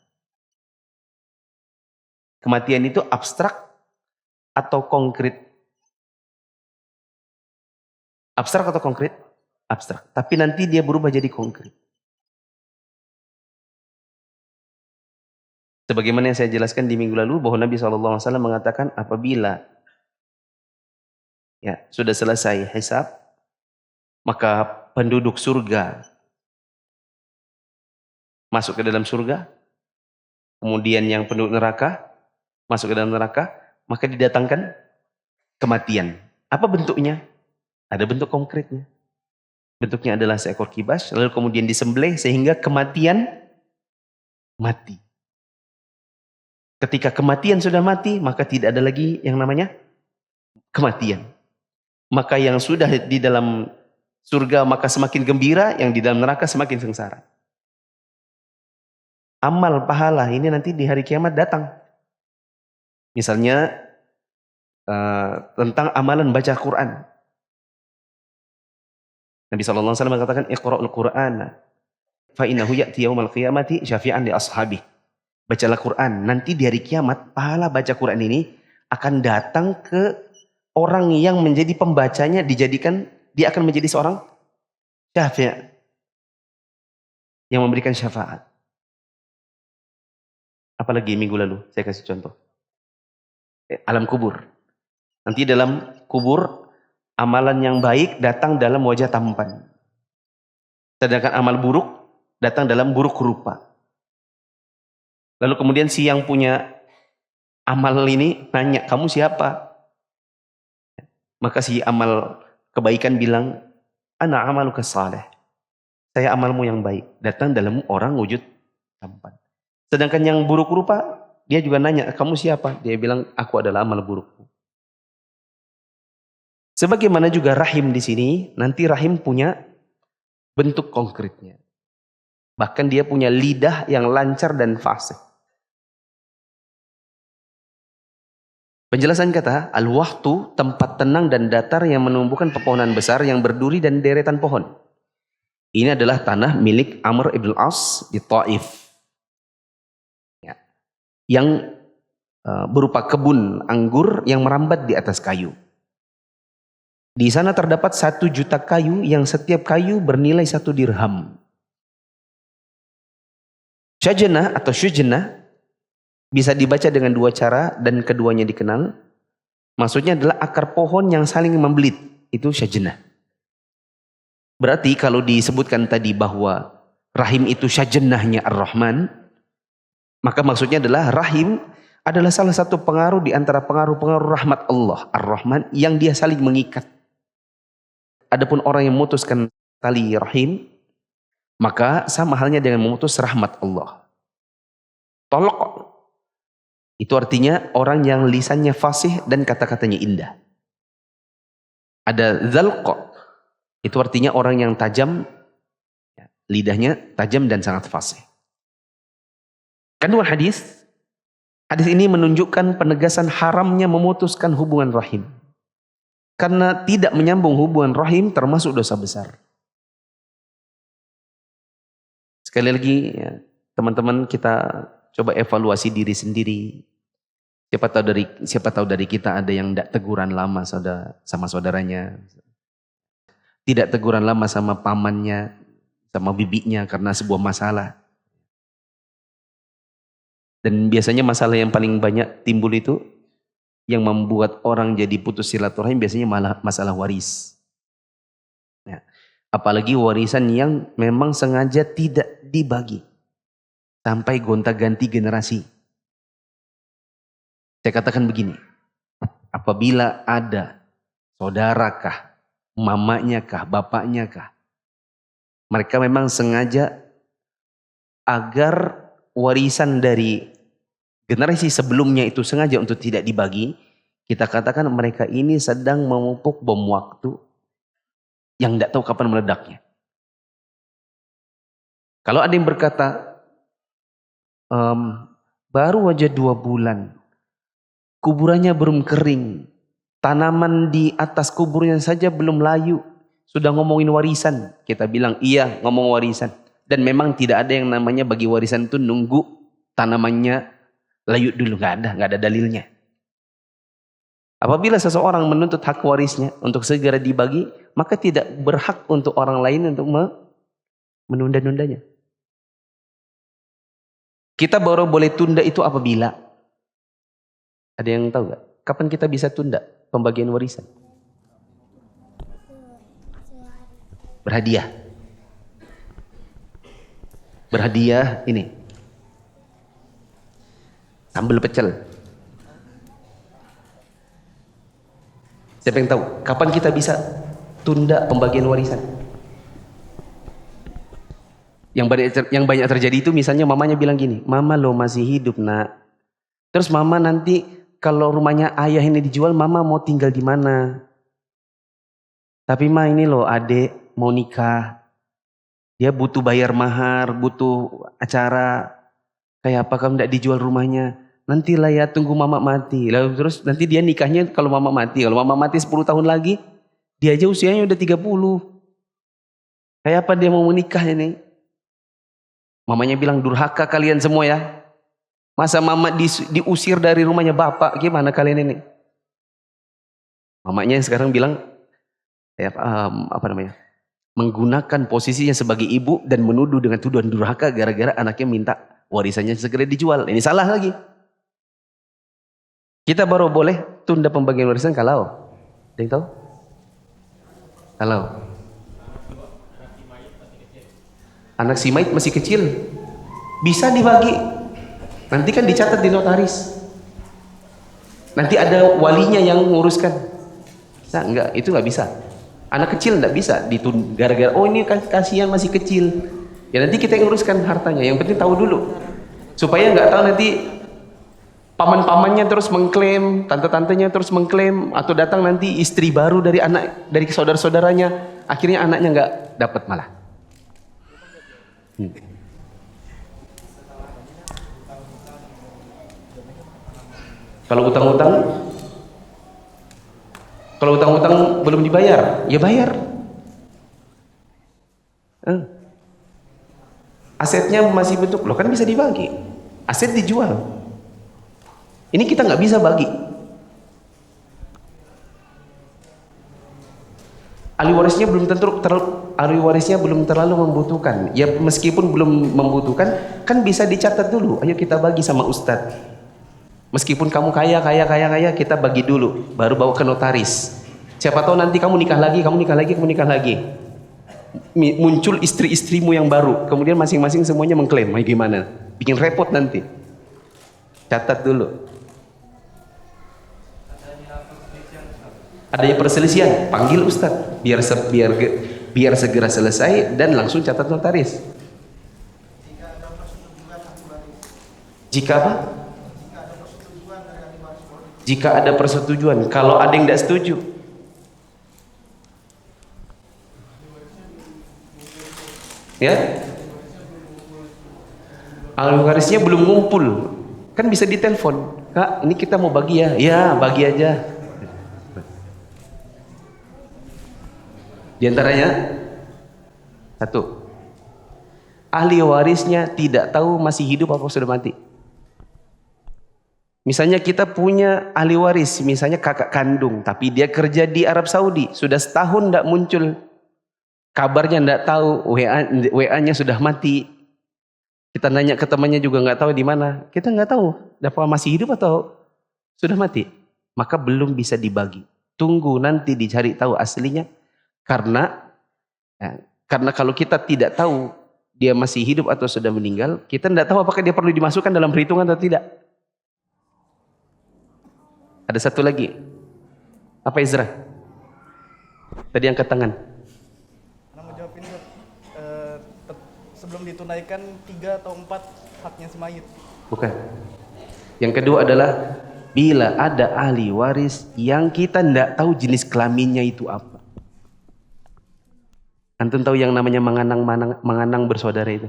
Kematian itu abstrak atau konkret? Abstrak atau konkret? Abstrak. Tapi nanti dia berubah jadi konkret. Sebagaimana yang saya jelaskan di minggu lalu bahwa Nabi SAW mengatakan apabila sudah selesai hisab, maka penduduk surga masuk ke dalam surga, kemudian yang penduduk neraka masuk ke dalam neraka, maka didatangkan kematian. Apa bentuknya? Ada bentuk konkretnya. Bentuknya adalah seekor kibas, lalu kemudian disembelih sehingga kematian mati. Ketika kematian sudah mati, maka tidak ada lagi yang namanya kematian. Maka yang sudah di dalam surga maka semakin gembira, yang di dalam neraka semakin sengsara. Amal pahala ini nanti di hari kiamat datang. Misalnya tentang amalan baca Quran. Nabi SAW mengatakan, Iqra'ul Qur'ana fa innahu ya'ti yaumal qiyamati syafi'an li ashabi. Bacalah Quran, nanti di hari kiamat pahala baca Quran ini akan datang ke orang yang menjadi pembacanya, dijadikan dia akan menjadi seorang syafi' yang memberikan syafaat. Apalagi minggu lalu saya kasih contoh. Alam kubur. Nanti dalam kubur amalan yang baik datang dalam wajah tampan. Sedangkan amal buruk datang dalam buruk rupa. Lalu kemudian si yang punya amal ini nanya, kamu siapa? Maka si amal kebaikan bilang, ana amaluka saleh. Saya amalmu yang baik. Datang dalam orang wujud tampan. Sedangkan yang buruk rupa, dia juga nanya, kamu siapa? Dia bilang, aku adalah amal burukku. Sebagaimana juga rahim di sini, nanti rahim punya bentuk konkretnya. Bahkan dia punya lidah yang lancar dan fasih. Penjelasan kata, al-wahtu, tempat tenang dan datar yang menumbuhkan pepohonan besar yang berduri dan deretan pohon. Ini adalah tanah milik Amr ibn al-As di Taif. Yang berupa kebun anggur yang merambat di atas kayu. Di sana terdapat 1 juta kayu yang setiap kayu bernilai 1 dirham. Syajanah atau syujanah bisa dibaca dengan 2 cara dan keduanya dikenal. Maksudnya adalah akar pohon yang saling membelit. Itu syajanah. Berarti kalau disebutkan tadi bahwa rahim itu syajanahnya Ar-Rahman, maka maksudnya adalah rahim adalah salah satu pengaruh di antara pengaruh-pengaruh rahmat Allah Ar-Rahman yang dia saling mengikat. Adapun orang yang memutuskan tali rahim, maka sama halnya dengan memutus rahmat Allah. Tolok itu artinya orang yang lisannya fasih dan kata-katanya indah. Ada zalq, itu artinya orang yang tajam, lidahnya tajam dan sangat fasih. Kandungan hadis ini menunjukkan penegasan haramnya memutuskan hubungan rahim. Karena tidak menyambung hubungan rahim termasuk dosa besar. Sekali lagi ya, teman-teman, kita coba evaluasi diri sendiri. Siapa tahu dari kita ada yang tidak teguran lama sama saudaranya. Tidak teguran lama sama pamannya, sama bibinya karena sebuah masalah. Dan biasanya masalah yang paling banyak timbul itu yang membuat orang jadi putus silaturahim biasanya malah masalah waris. Ya. Apalagi warisan yang memang sengaja tidak dibagi sampai gonta-ganti generasi. Saya katakan begini, apabila ada saudarakah, mamanya kah, bapaknya kah, mereka memang sengaja agar warisan dari generasi sebelumnya itu sengaja untuk tidak dibagi, kita katakan mereka ini sedang memupuk bom waktu yang tidak tahu kapan meledaknya. Kalau ada yang berkata, baru aja 2 bulan, kuburannya belum kering, tanaman di atas kuburnya saja belum layu, sudah ngomongin warisan. Kita bilang iya, ngomong warisan. Dan memang tidak ada yang namanya bagi warisan itu nunggu tanamannya layu dulu, nggak ada dalilnya. Apabila seseorang menuntut hak warisnya untuk segera dibagi, maka tidak berhak untuk orang lain untuk menunda-nundanya. Kita baru boleh tunda itu apabila, ada yang tahu nggak? Kapan kita bisa tunda pembagian warisan? Berhadiah. Berhadiah ini sambal pecel. Siapa yang tahu kapan kita bisa tunda pembagian warisan? Yang banyak terjadi itu misalnya mamanya bilang gini, mama lo masih hidup nak. Terus mama nanti kalau rumahnya ayah ini dijual, mama mau tinggal di mana? Tapi ma ini loh adek mau nikah, dia butuh bayar mahar, butuh acara. Kayak apa kamu tidak dijual rumahnya? Nantilah ya, tunggu mama mati. Lalu terus nanti dia nikahnya kalau mama mati. Kalau mama mati 10 tahun lagi, dia aja usianya udah 30. Kayak apa dia mau menikah ini? Mamanya bilang, durhaka kalian semua ya. Masa mama diusir dari rumahnya bapak, gimana kalian ini? Mamanya sekarang bilang, menggunakan posisinya sebagai ibu dan menuduh dengan tuduhan durhaka gara-gara anaknya minta warisannya segera dijual. Ini salah lagi. Kita baru boleh tunda pembagian warisan kalau, ada yang tahu? Kalau anak si mayit masih kecil, bisa dibagi. Nanti kan dicatat di notaris. Nanti ada walinya yang menguruskan. Bisa enggak? Itu nggak bisa. Anak kecil enggak bisa ditunda gara-gara oh ini kasihan masih kecil. Ya nanti kita yang uruskan hartanya. Yang penting tahu dulu. Supaya nggak tahu nanti paman-pamannya terus mengklaim, tante-tantenya terus mengklaim, atau datang nanti istri baru dari saudara-saudaranya, akhirnya anaknya nggak dapat malah. Kalau utang-utang belum dibayar, ya bayar. Asetnya masih bentuk, loh kan bisa dibagi. Aset dijual. Ini kita nggak bisa bagi. Ahli warisnya belum terlalu membutuhkan. Ya meskipun belum membutuhkan, kan bisa dicatat dulu. Ayo kita bagi sama ustadz. Meskipun kamu kaya, kita bagi dulu, baru bawa ke notaris. Siapa tahu nanti kamu nikah lagi. Muncul istri-istrimu yang baru, kemudian masing-masing semuanya mengklaim. Gimana? Bikin repot nanti. Catat dulu. Adanya perselisihan, panggil ustadz biar segera selesai dan langsung catat notaris. Jika apa? Jika ada persetujuan. Kalau ada yang tidak setuju, ya, ahli warisnya belum ngumpul, kan bisa ditelepon. Kak, ini kita mau bagi ya? Ya, bagi aja. Di antaranya, satu, ahli warisnya tidak tahu masih hidup apa sudah mati. Misalnya kita punya ahli waris, misalnya kakak kandung, tapi dia kerja di Arab Saudi, sudah setahun tidak muncul, kabarnya tidak tahu, WA-nya sudah mati. Kita nanya ke temannya juga nggak tahu di mana. Kita nggak tahu, dapat masih hidup atau sudah mati. Maka belum bisa dibagi. Tunggu nanti dicari tahu aslinya. Karena kalau kita tidak tahu dia masih hidup atau sudah meninggal, kita tidak tahu apakah dia perlu dimasukkan dalam perhitungan atau tidak. Ada satu lagi. Apa Izra? Tadi angkat tangan. Mau jawab ini, sebelum ditunaikan 3 atau 4 haknya si mayit. Bukan. Yang kedua adalah bila ada ahli waris yang kita tidak tahu jenis kelaminnya itu apa. Antum tahu yang namanya menganang bersaudara itu?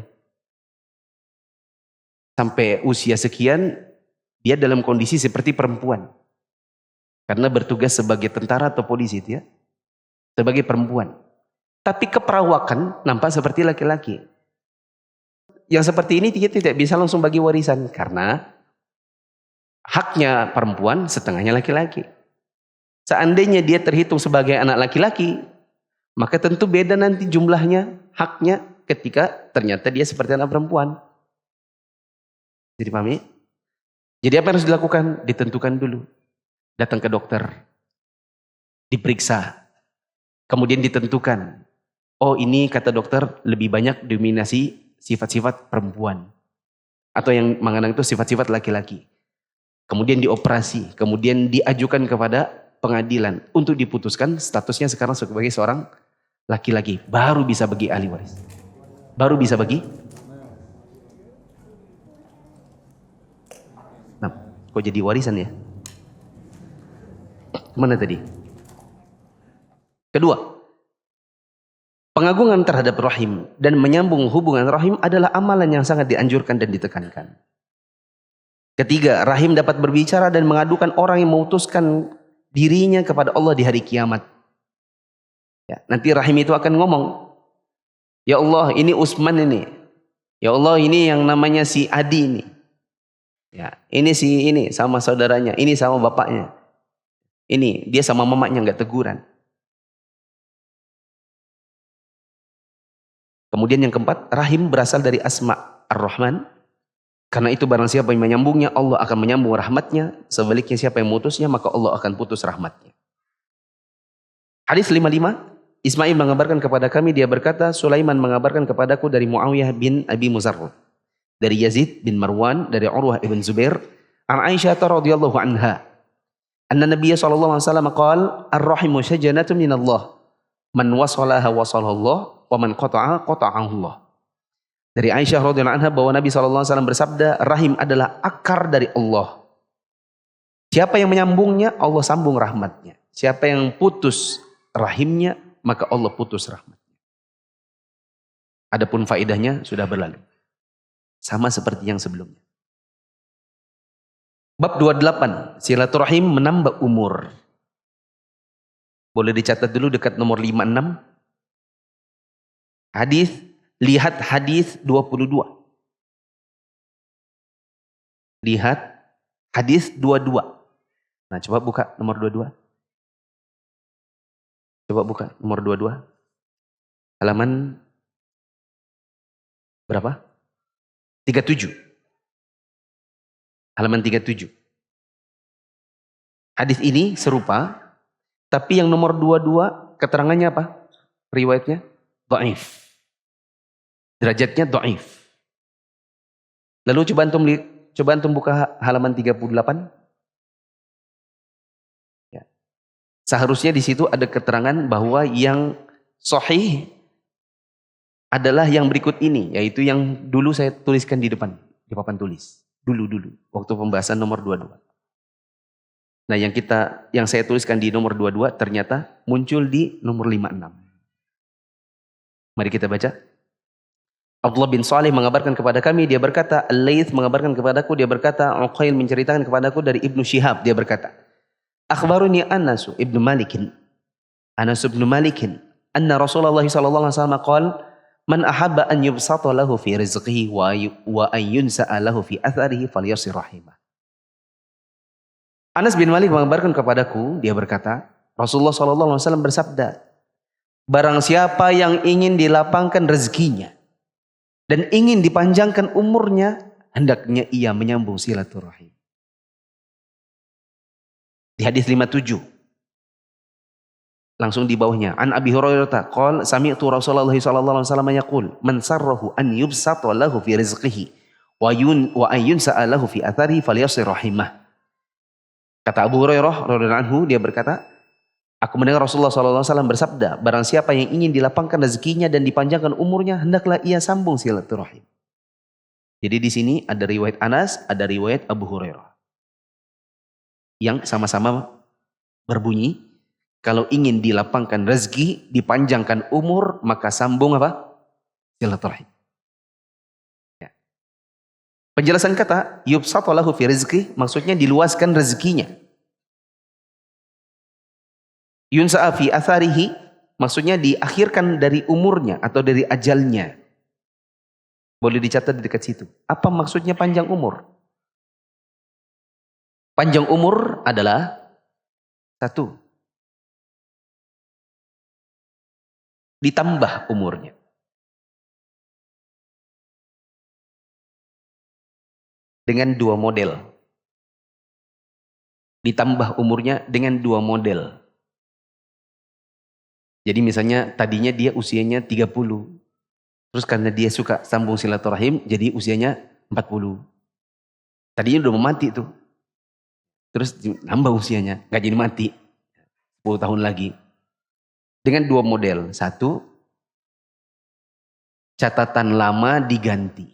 Sampai usia sekian, dia dalam kondisi seperti perempuan. Karena bertugas sebagai tentara atau polisi itu ya. Sebagai perempuan. Tapi keperawakan nampak seperti laki-laki. Yang seperti ini dia tidak bisa langsung bagi warisan. Karena haknya perempuan, setengahnya laki-laki. Seandainya dia terhitung sebagai anak laki-laki, maka tentu beda nanti jumlahnya, haknya ketika ternyata dia seperti anak perempuan. Jadi pahami? Jadi apa yang harus dilakukan? Ditentukan dulu. Datang ke dokter. Diperiksa. Kemudian ditentukan. Oh ini kata dokter lebih banyak dominasi sifat-sifat perempuan. Atau yang mengenang itu sifat-sifat laki-laki. Kemudian dioperasi. Kemudian diajukan kepada pengadilan. Untuk diputuskan statusnya sekarang sebagai seorang laki-laki, baru bisa bagi ahli waris. Baru bisa bagi. Nah, kok jadi warisan ya? Mana tadi? Kedua, pengagungan terhadap rahim dan menyambung hubungan rahim adalah amalan yang sangat dianjurkan dan ditekankan. Ketiga, rahim dapat berbicara dan mengadukan orang yang memutuskan dirinya kepada Allah di hari kiamat. Ya, nanti rahim itu akan ngomong, ya Allah ini Usman ini, ya Allah ini yang namanya si Adi ini, ya ini si ini sama saudaranya, ini sama bapaknya, ini dia sama mamanya nggak teguran. Kemudian yang keempat, rahim berasal dari asma Ar-Rahman, karena itu barang siapa yang menyambungnya Allah akan menyambung rahmatnya, sebaliknya siapa yang memutusnya maka Allah akan putus rahmatnya. Hadis 55. Ismail mengabarkan kepada kami, dia berkata, Sulaiman mengabarkan kepadaku dari Muawiyah bin Abi Muzarrah, dari Yazid bin Marwan, dari Urwah ibn Zubair, an Aisyah radhiyallahu anha, anna Nabiya sallallahu alaihi wasallam qala, ar-rahimu shajanatun minallah, man wasalaha wasalallah, wa man qata'a qata'ahu Allah. Dari Aisyah radhiyallahu anha bahwa Nabi sallallahu alaihi wasallam bersabda, rahim adalah akar dari Allah. Siapa yang menyambungnya, Allah sambung rahmatnya. Siapa yang putus rahimnya, maka Allah putus rahmatnya. Adapun faedahnya sudah berlalu. Sama seperti yang sebelumnya. Bab 28, silaturahim menambah umur. Boleh dicatat dulu dekat nomor 56. Lihat hadis 22. Lihat Hadis 22. Nah, coba buka nomor 22. Coba buka nomor 22. Halaman berapa? 37. Halaman 37. Hadis ini serupa, tapi yang nomor 22 keterangannya apa? Riwayatnya dhaif. Derajatnya dhaif. Lalu coba antum buka halaman 38. Ya. Seharusnya di situ ada keterangan bahwa yang sahih adalah yang berikut ini, yaitu yang dulu saya tuliskan di depan, di papan tulis. Dulu, waktu pembahasan nomor 22. Nah, yang saya tuliskan di nomor 22 ternyata muncul di nomor 56. Mari kita baca. Abdullah bin Salih mengabarkan kepada kami, dia berkata, Al-Laits mengabarkan kepadaku, dia berkata, Uqail menceritakan kepadaku dari Ibnu Syihab, dia berkata, Akhbaruni Anas ibnu Malikin, anna Rasulullah sallallahu alaihi wasallam qala, man ahabba an yubsata lahu fi rizqihi wa an yunsa'a lahu fi atharihi falyasir rahimah. Anas bin Malik mengabarkan kepadaku, dia berkata, Rasulullah sallallahu alaihi wasallam bersabda, barang siapa yang ingin dilapangkan rezekinya dan ingin dipanjangkan umurnya, hendaknya ia menyambung silaturahim. Di hadis 57. Langsung di bawahnya, an Abi Hurairah qala sami'tu Rasulullah sallallahu alaihi wasallam yaqul man sarrahu an yubsata lahu fi rizqihi wa an yunsa'a lahu fi atharihi falyasir rahimah. Kata Abu Hurairah radhiyallahu anhu, dia berkata, aku mendengar Rasulullah SAW bersabda, barang siapa yang ingin dilapangkan rezekinya dan dipanjangkan umurnya, hendaklah ia sambung silaturahim. Jadi di sini ada riwayat Anas, ada riwayat Abu Hurairah, yang sama-sama berbunyi, kalau ingin dilapangkan rezeki, dipanjangkan umur, maka sambung apa? Silaturahim. Ya. Penjelasan kata yubsatu lahu fi rizqi, maksudnya diluaskan rezekinya. Yunsa'a fi atharihi, maksudnya diakhirkan dari umurnya atau dari ajalnya. Boleh dicatat di dekat situ. Apa maksudnya panjang umur? Panjang umur adalah satu, ditambah umurnya. Dengan dua model. Ditambah umurnya dengan dua model. Jadi misalnya tadinya dia usianya 30. Terus karena dia suka sambung silaturahim, jadi usianya 40. Tadinya udah mau mati tuh. Terus nambah usianya, gak jadi mati. 10 tahun lagi. Dengan dua model. Satu, catatan lama diganti.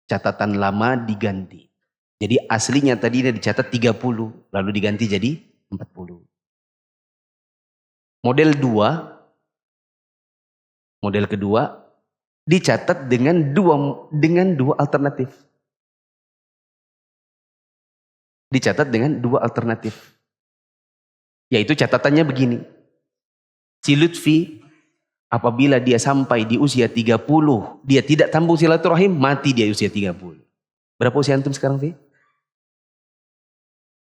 Catatan lama diganti. Jadi aslinya tadinya dicatat 30, lalu diganti jadi 40. Model kedua dicatat dengan dua alternatif. Dicatat dengan dua alternatif. Yaitu catatannya begini. Si Lutfi apabila dia sampai di usia 30, dia tidak sambung silaturahim, mati dia usia 30. Berapa usia antum sekarang, Fi?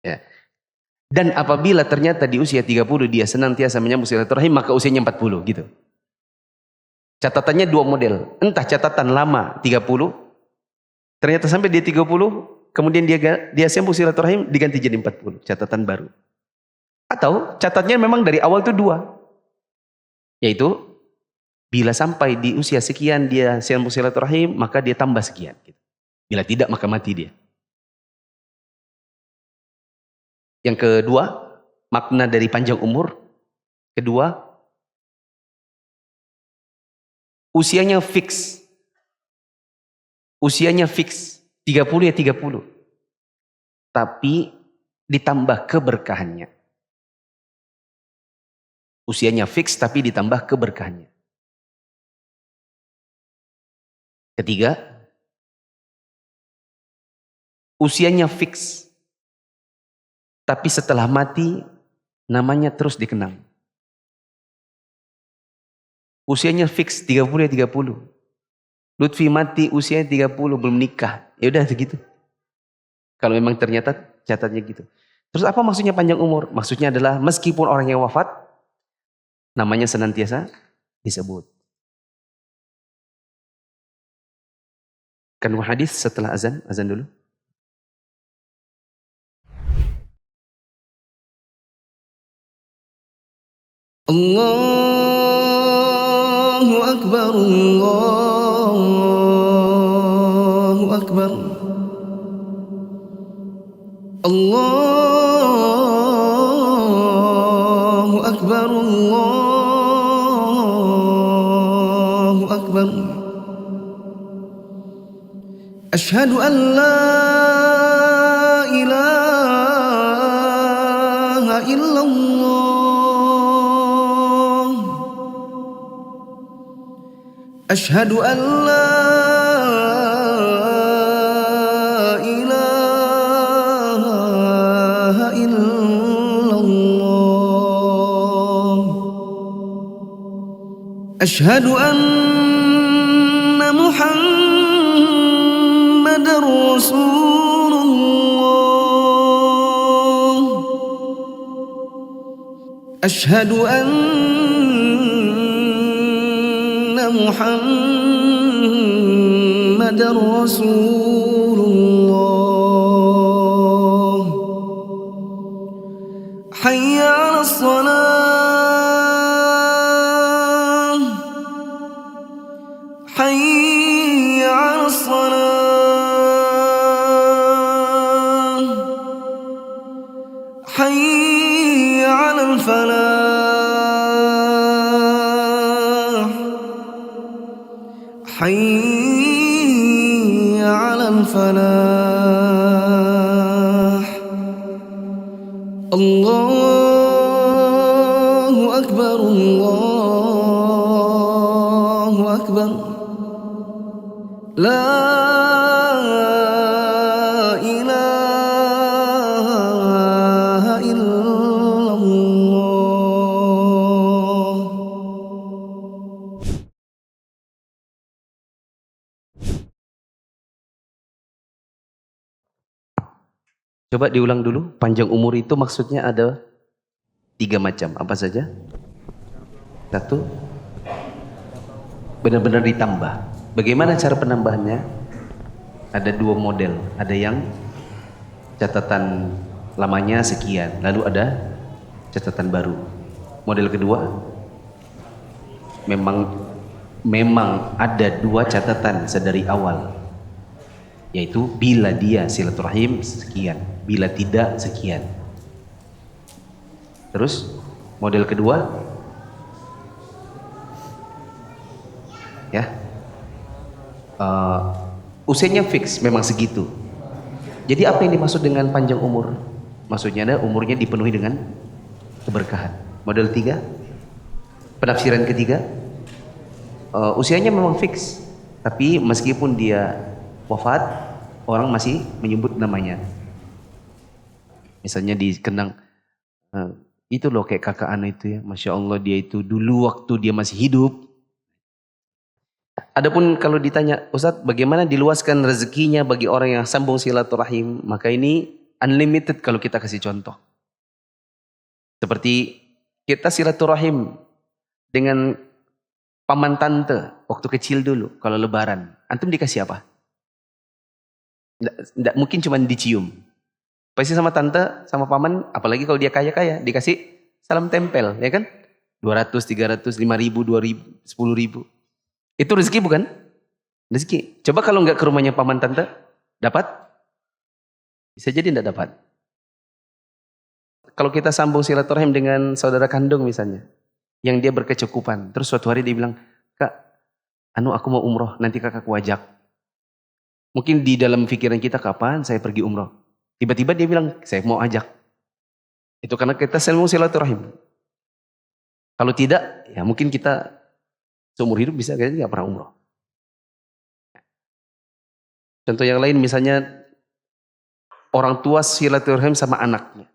Ya. Dan apabila ternyata di usia 30 dia senantiasa menyambung silaturahim, maka usianya 40 gitu. Catatannya dua model. Entah catatan lama 30, ternyata sampai dia 30, kemudian dia sambung silaturahim diganti jadi 40, catatan baru. Atau catatnya memang dari awal itu dua. Yaitu bila sampai di usia sekian dia sambung silaturahim, maka dia tambah sekian gitu. Bila tidak maka mati dia. Yang kedua, makna dari panjang umur. Kedua, usianya fix. Usianya fix. 30 ya 30. Tapi ditambah keberkahannya. Usianya fix tapi ditambah keberkahannya. Ketiga, usianya fix. Tapi setelah mati, namanya terus dikenang. Usianya fix, 30 ya 30. Lutfi mati usianya 30, belum nikah. Ya udah segitu. Kalau memang ternyata catatnya gitu. Terus apa maksudnya panjang umur? Maksudnya adalah meskipun orang yang wafat, namanya senantiasa disebut. Kan hadis setelah azan dulu. Allahu Akbar, Allahu Akbar, Allahu Akbar, Allahu Akbar. Asyhadu an la ilaha illallah. Asyhadu an la ilaha illallah. Asyhadu anna Muhammadar Rasulullah. Asyhadu anna Muhammadar Rasulullah. Hayya 'alas salah. Hayya 'alas salah. Hayya 'alal falah. Hayya 'alal falah. Allahu Akbar, Allahu Akbar. La ilaha illallah. Coba diulang dulu, panjang umur itu maksudnya ada 3 macam, apa saja? 1, benar-benar ditambah. Bagaimana cara penambahannya? Ada 2 model, ada yang catatan lamanya sekian, lalu ada catatan baru. Model kedua, memang ada 2 catatan sedari awal, yaitu bila dia silaturahim sekian, bila tidak sekian. Terus model kedua, ya, usianya fix, memang segitu. Jadi apa yang dimaksud dengan panjang umur? Maksudnya ada umurnya dipenuhi dengan keberkahan. Model 3, penafsiran ketiga, usianya memang fix, tapi meskipun dia wafat, orang masih menyebut namanya. Misalnya dikenang, itu loh kayak kakak Ana itu ya, Masya Allah dia itu dulu waktu dia masih hidup. Adapun kalau ditanya, Ustadz bagaimana diluaskan rezekinya bagi orang yang sambung silaturahim, maka ini unlimited kalau kita kasih contoh. Seperti kita silaturahim dengan paman tante waktu kecil dulu, kalau lebaran, antum dikasih apa? Nggak mungkin cuma dicium. Pasti sama tante, sama paman, apalagi kalau dia kaya-kaya, dikasih salam tempel, ya kan? 200, 300, 5.000, 2.000, 10.000. Itu rezeki bukan? Rezeki. Coba kalau nggak ke rumahnya paman tante, dapat? Bisa jadi nggak dapat. Kalau kita sambung silaturahim dengan saudara kandung misalnya, yang dia berkecukupan, terus suatu hari dia bilang, Kak, aku mau umroh, nanti kakakku ajak. Mungkin di dalam pikiran kita, kapan saya pergi umroh? Tiba-tiba dia bilang, saya mau ajak. Itu karena kita sambung silaturahim. Kalau tidak, ya mungkin kita seumur hidup bisa nggak pernah umroh. Contoh yang lain misalnya, orang tua silaturahim sama anaknya.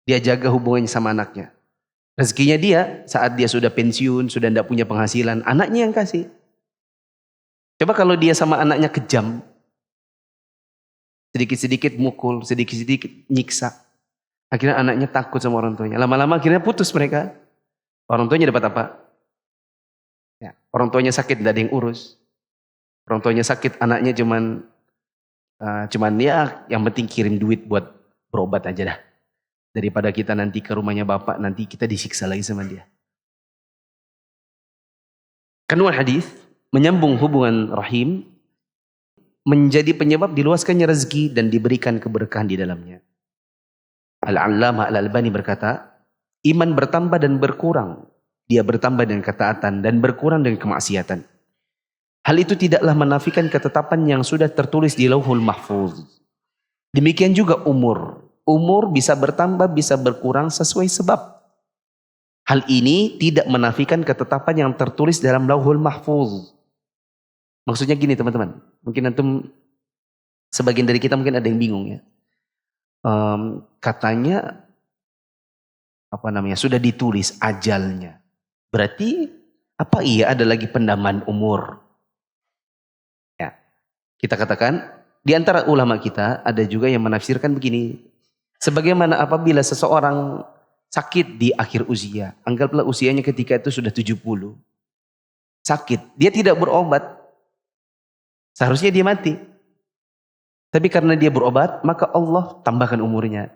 Dia jaga hubungannya sama anaknya. Rezekinya dia, saat dia sudah pensiun, sudah tidak punya penghasilan, anaknya yang kasih. Coba kalau dia sama anaknya kejam, Sedikit-sedikit mukul, sedikit-sedikit nyiksa. Akhirnya anaknya takut sama orang tuanya. Lama-lama akhirnya putus mereka. Orang tuanya dapat apa? Ya, orang tuanya sakit, tidak ada yang urus. Orang tuanya sakit, anaknya cuman ya yang penting kirim duit buat berobat aja dah. Daripada kita nanti ke rumahnya bapak, nanti kita disiksa lagi sama dia. Kandungan hadis menyambung hubungan rahim menjadi penyebab diluaskannya rezeki dan diberikan keberkahan di dalamnya. Al-Allamah Al-Albani berkata, iman bertambah dan berkurang. Dia bertambah dengan ketaatan dan berkurang dengan kemaksiatan. Hal itu tidaklah menafikan ketetapan yang sudah tertulis di Lauhul Mahfuz. Demikian juga umur. Umur bisa bertambah, bisa berkurang sesuai sebab. Hal ini tidak menafikan ketetapan yang tertulis dalam Lauhul Mahfuz. Maksudnya gini teman-teman. Mungkin antum, sebagian dari kita mungkin ada yang bingung ya. Katanya sudah ditulis ajalnya. Berarti apa iya ada lagi pendaman umur? Ya, kita katakan di antara ulama kita ada juga yang menafsirkan begini. Sebagaimana apabila seseorang sakit di akhir usia, anggaplah usianya ketika itu sudah 70. Sakit, dia tidak berobat. Seharusnya dia mati. Tapi karena dia berobat, maka Allah tambahkan umurnya.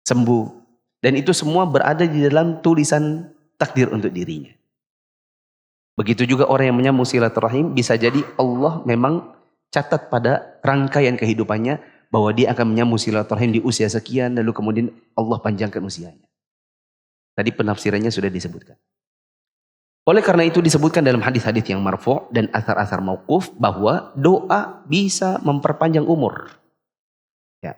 Sembuh. Dan itu semua berada di dalam tulisan takdir untuk dirinya. Begitu juga orang yang menyambung silaturahim, bisa jadi Allah memang catat pada rangkaian kehidupannya bahwa dia akan menyambung silaturahim di usia sekian, lalu kemudian Allah panjangkan usianya. Tadi penafsirannya sudah disebutkan. Oleh karena itu disebutkan dalam hadis-hadis yang marfu' dan asar-asar mauquf bahwa doa bisa memperpanjang umur. Ya.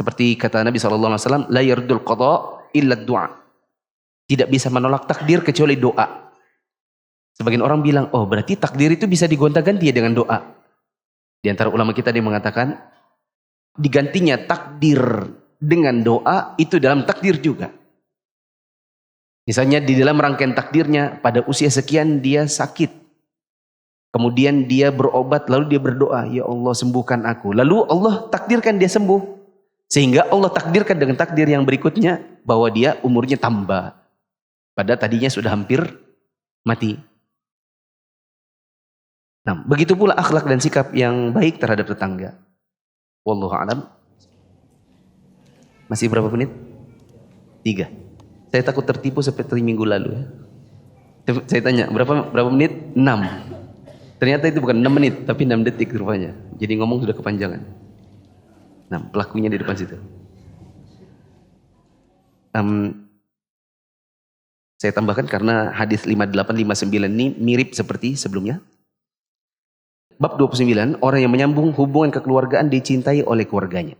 Seperti kata Nabi SAW, la yardul qada illa du'a. Tidak bisa menolak takdir kecuali doa. Sebagian orang bilang, oh berarti takdir itu bisa digonta-ganti ya dengan doa. Di antara ulama kita dia mengatakan, digantinya takdir dengan doa itu dalam takdir juga. Misalnya di dalam rangkaian takdirnya pada usia sekian dia sakit. Kemudian dia berobat lalu dia berdoa, ya Allah sembuhkan aku. Lalu Allah takdirkan dia sembuh. Sehingga Allah takdirkan dengan takdir yang berikutnya bahwa dia umurnya tambah. Padahal tadinya sudah hampir mati. Nah, begitu pula akhlak dan sikap yang baik terhadap tetangga. Wallahu a'lam. Masih berapa menit? 3. Saya takut tertipu seperti minggu lalu ya. Saya tanya, berapa menit? 6. Ternyata itu bukan 6 menit, tapi 6 detik rupanya. Jadi ngomong sudah kepanjangan. Nah, pelakunya di depan situ. Saya tambahkan karena hadis 58-59 ini mirip seperti sebelumnya. Bab 29, orang yang menyambung hubungan kekeluargaan dicintai oleh keluarganya.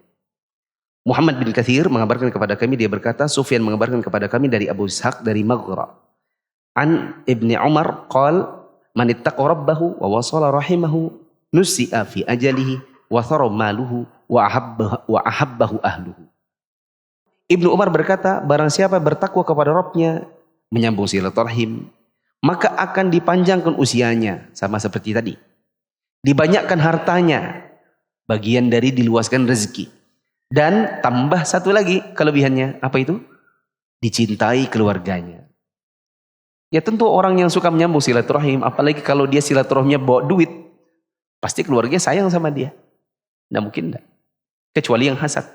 Muhammad bin Katsir mengabarkan kepada kami, dia berkata, Sufyan mengabarkan kepada kami dari Abu Ishaq dari Maghra. An Ibni Umar qal, man ittaqa rabbahu wa wasala rahimahu nusi'a fi ajalihi wa thara maluhu wa ahabbahu ahluhu. Ibnu Umar berkata, barang siapa bertakwa kepada Rabbnya, menyambung silaturahim, maka akan dipanjangkan usianya, sama seperti tadi. Dibanyakkan hartanya, bagian dari diluaskan rezeki. Dan tambah satu lagi kelebihannya, apa itu? Dicintai keluarganya. Ya tentu orang yang suka menyambung silaturahim, apalagi kalau dia silaturahimnya bawa duit, pasti keluarganya sayang sama dia. Nah mungkin enggak. Kecuali yang hasad.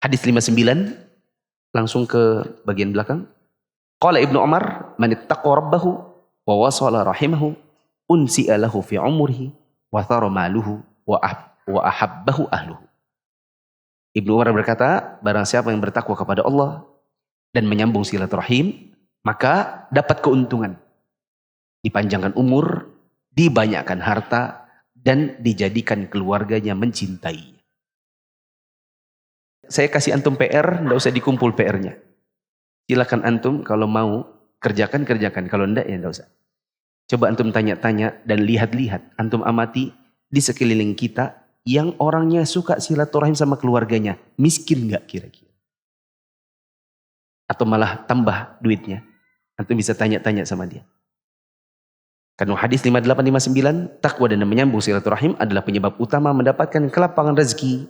Hadis 59, langsung ke bagian belakang. Qala Ibnu Umar, man ittaqa rabbahu wa wasala rahimahu unsi'a lahu fi umrihi wa thara maluhu wa ahabbahu ahluhu. Ibnu Umar berkata, barang siapa yang bertakwa kepada Allah dan menyambung silaturahim, maka dapat keuntungan. Dipanjangkan umur, dibanyakkan harta, dan dijadikan keluarganya mencintai. Saya kasih antum PR, enggak usah dikumpul PR-nya. Silakan antum kalau mau kerjakan, kalau enggak ya enggak usah. Coba antum tanya-tanya dan lihat-lihat, antum amati di sekeliling kita yang orangnya suka silaturahim sama keluarganya, miskin nggak kira-kira? Atau malah tambah duitnya? Antum bisa tanya-tanya sama dia. Karena hadis 5859, takwa dan menyambung silaturahim adalah penyebab utama mendapatkan kelapangan rezeki,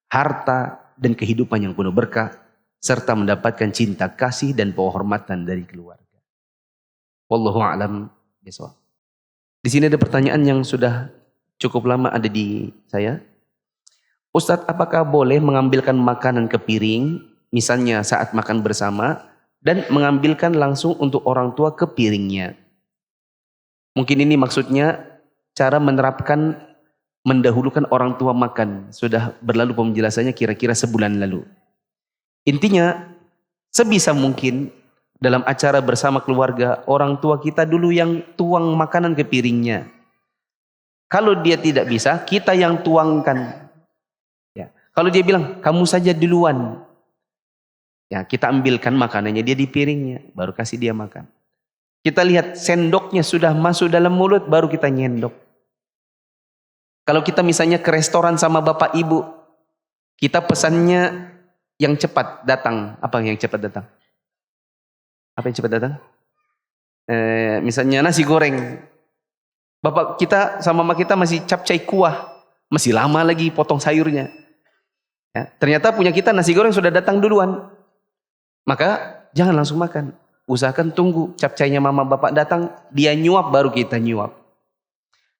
harta, dan kehidupan yang penuh berkah, serta mendapatkan cinta kasih dan penghormatan dari keluarga. Wallahu a'lam bishawab. Di sini ada pertanyaan yang sudah cukup lama ada di saya. Ustadz, apakah boleh mengambilkan makanan ke piring, misalnya saat makan bersama, dan mengambilkan langsung untuk orang tua ke piringnya? Mungkin ini maksudnya cara menerapkan mendahulukan orang tua makan. Sudah berlalu penjelasannya kira-kira sebulan lalu. Intinya sebisa mungkin dalam acara bersama keluarga, orang tua kita dulu yang tuang makanan ke piringnya. Kalau dia tidak bisa, kita yang tuangkan. Ya. Kalau dia bilang, kamu saja duluan. Ya, kita ambilkan makanannya dia di piringnya, baru kasih dia makan. Kita lihat sendoknya sudah masuk dalam mulut, baru kita nyendok. Kalau kita misalnya ke restoran sama bapak ibu, kita pesannya yang cepat datang. Apa yang cepat datang? Apa yang cepat datang? Misalnya nasi goreng. Bapak kita sama mama kita masih capcay kuah. Masih lama lagi potong sayurnya. Ya, ternyata punya kita nasi goreng sudah datang duluan. Maka jangan langsung makan. Usahakan tunggu capcaynya mama bapak datang, dia nyuap baru kita nyuap.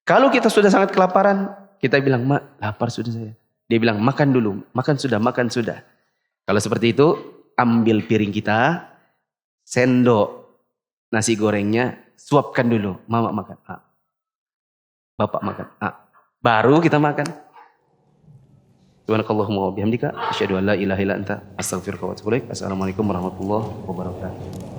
Kalau kita sudah sangat kelaparan, kita bilang, "Mak, lapar sudah saya." Dia bilang, "Makan dulu." "Makan sudah, makan sudah." Kalau seperti itu, ambil piring kita, sendok nasi gorengnya, suapkan dulu. Mama makan. Bapak makan. Baru kita makan. Subhanakallahumma wa bihamdika asyhadu an la ilaha illa anta astaghfiruka wa atubu ilaik. Assalamualaikum warahmatullahi wabarakatuh.